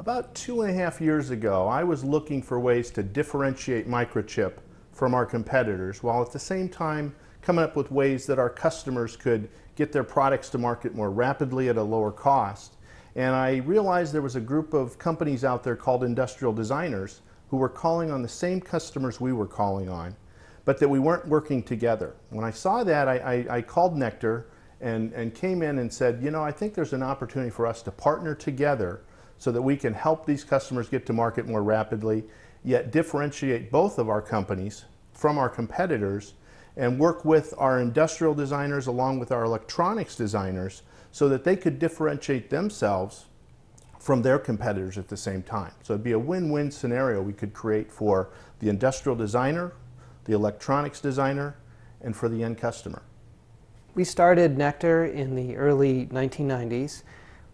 About 2.5 years ago, I was looking for ways to differentiate Microchip from our competitors, while at the same time coming up with ways that our customers could get their products to market more rapidly at a lower cost. And I realized there was a group of companies out there called industrial designers who were calling on the same customers we were calling on, but that we weren't working together. When I saw that, I called Nectar and came in and said, you know, I think there's an opportunity for us to partner together so that we can help these customers get to market more rapidly, yet differentiate both of our companies from our competitors and work with our industrial designers along with our electronics designers so that they could differentiate themselves from their competitors at the same time. So it'd be a win-win scenario we could create for the industrial designer, the electronics designer, and for the end customer. We started Nectar in the early 1990s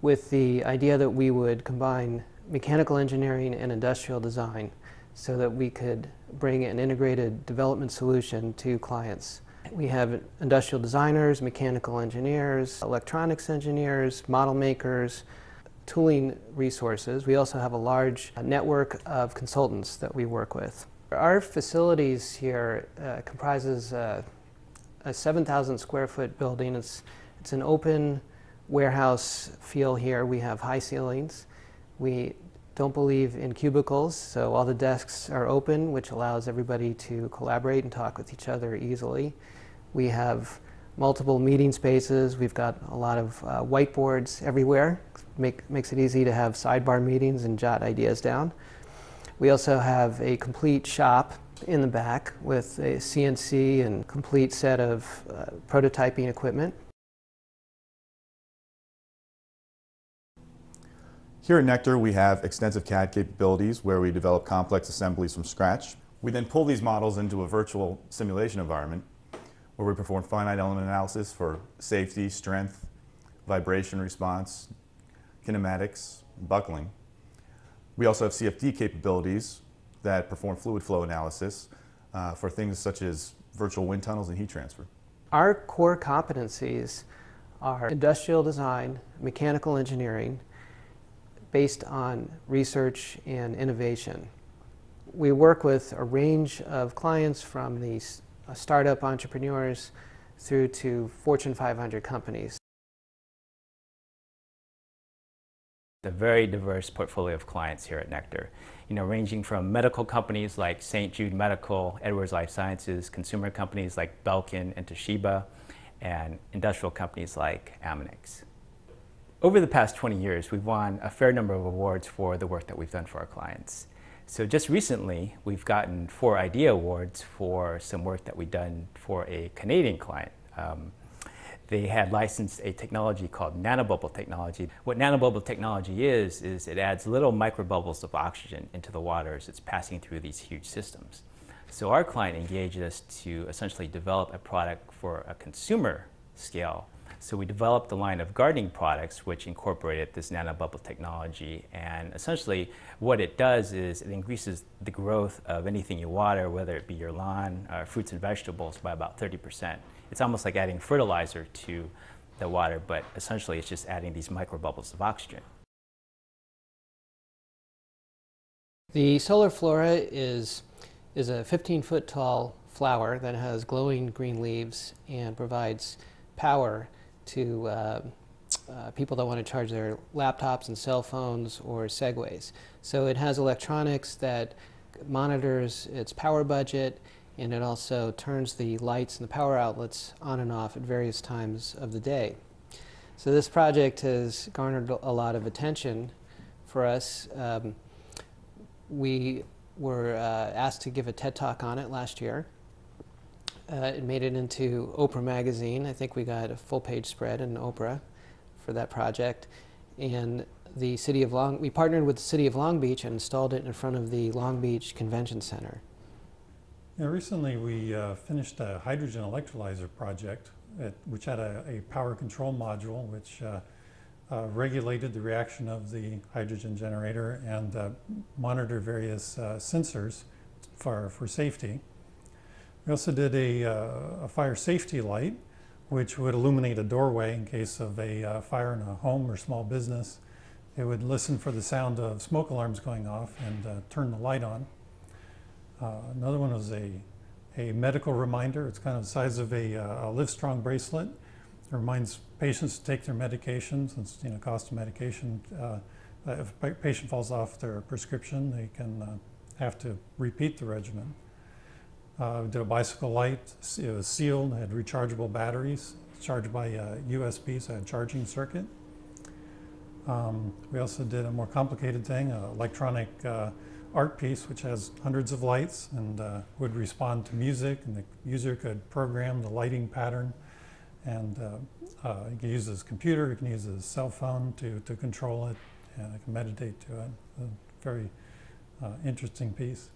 with the idea that we would combine mechanical engineering and industrial design so that we could bring an integrated development solution to clients. We have industrial designers, mechanical engineers, electronics engineers, model makers, tooling resources. We also have a large network of consultants that we work with. Our facilities here comprises a 7,000 square foot building. It's an open warehouse feel here. We have high ceilings. We don't believe in cubicles, so all the desks are open, which allows everybody to collaborate and talk with each other easily. We have multiple meeting spaces. We've got a lot of whiteboards everywhere. Makes it easy to have sidebar meetings and jot ideas down. We also have a complete shop in the back with a CNC and complete set of prototyping equipment. Here at Nectar, we have extensive CAD capabilities where we develop complex assemblies from scratch. We then pull these models into a virtual simulation environment where we perform finite element analysis for safety, strength, vibration response, kinematics, and buckling. We also have CFD capabilities that perform fluid flow analysis for things such as virtual wind tunnels and heat transfer. Our core competencies are industrial design, mechanical engineering, based on research and innovation. We work with a range of clients from these startup entrepreneurs through to Fortune 500 companies. A very diverse portfolio of clients here at Nectar, ranging from medical companies like St. Jude Medical, Edwards Life Sciences, consumer companies like Belkin and Toshiba, and industrial companies like Amonix. Over the past 20 years, we've won a fair number of awards for the work that we've done for our clients. So just recently, we've gotten 4 IDEA awards for some work that we've done for a Canadian client. They had licensed a technology called nanobubble technology. What nanobubble technology is it adds little microbubbles of oxygen into the water as it's passing through these huge systems. So our client engaged us to essentially develop a product for a consumer scale. So we developed a line of gardening products which incorporated this nanobubble technology, and essentially what it does is it increases the growth of anything you water, whether it be your lawn or fruits and vegetables, by about 30%. It's almost like adding fertilizer to the water, but essentially it's just adding these microbubbles of oxygen. The solar flora is a 15-foot tall flower that has glowing green leaves and provides power to people that want to charge their laptops and cell phones or Segways. So it has electronics that monitors its power budget, and it also turns the lights and the power outlets on and off at various times of the day. So this project has garnered a lot of attention for us. We were asked to give a TED Talk on it last year. It made it into Oprah magazine. I think we got a full-page spread in Oprah for that project. And the city of we partnered with the city of Long Beach and installed it in front of the Long Beach Convention Center. Yeah, recently we finished a hydrogen electrolyzer project which had a power control module which regulated the reaction of the hydrogen generator and monitored various sensors for safety. We also did a fire safety light, which would illuminate a doorway in case of a fire in a home or small business. It would listen for the sound of smoke alarms going off and turn the light on. Another one was a medical reminder. It's kind of the size of a Livestrong bracelet. It reminds patients to take their medications. Since cost of medication, if a patient falls off their prescription, they can have to repeat the regimen. We did a bicycle light. It was sealed, had rechargeable batteries, charged by USB, so it had a charging circuit. We also did a more complicated thing, an electronic art piece, which has hundreds of lights and would respond to music, and the user could program the lighting pattern. And you can use his computer, you can use his cell phone to control it, and you can meditate to it. A very interesting piece.